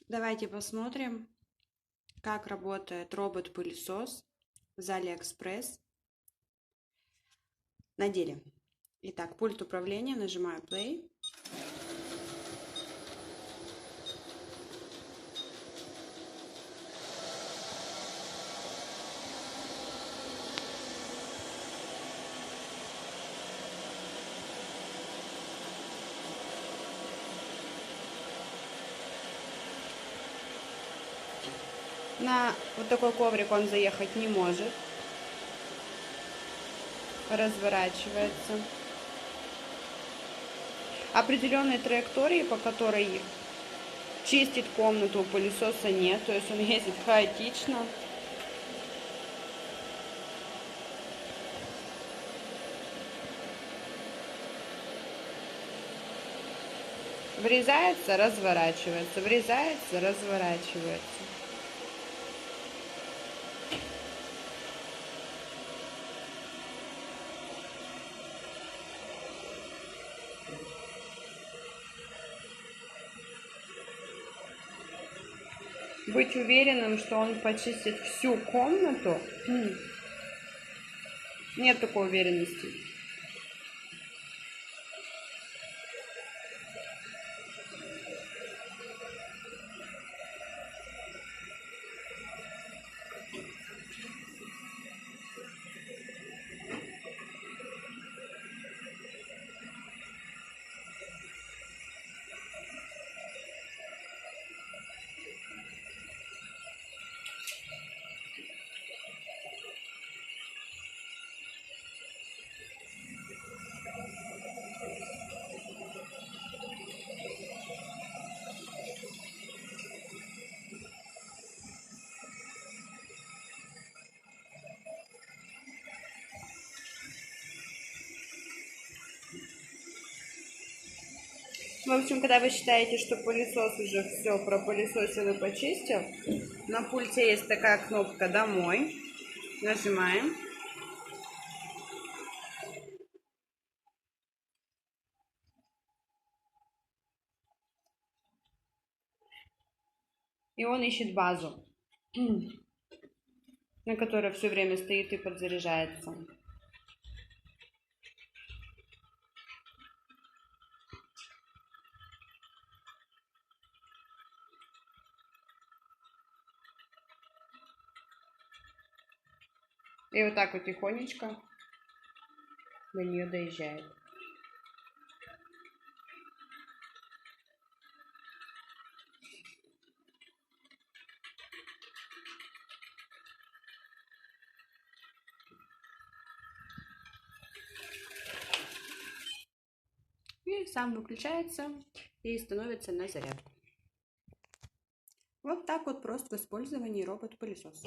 Давайте посмотрим, как работает робот-пылесос с AliExpress на деле. Итак, пульт управления, нажимаю play. На вот такой коврик он заехать не может. Разворачивается. Определенной траектории, по которой чистить комнату, у пылесоса нет. То есть он ездит хаотично. Врезается, разворачивается. Врезается, разворачивается. Быть уверенным, что он почистит всю комнату, нет такой уверенности. В общем, когда вы считаете, что пылесос уже все пропылесосил и почистил, на пульте есть такая кнопка «Домой». Нажимаем. И он ищет базу, на которой все время стоит и подзаряжается. И вот так вот тихонечко до нее доезжает. И сам выключается и становится на зарядку. Вот так вот просто в использовании робот-пылесос.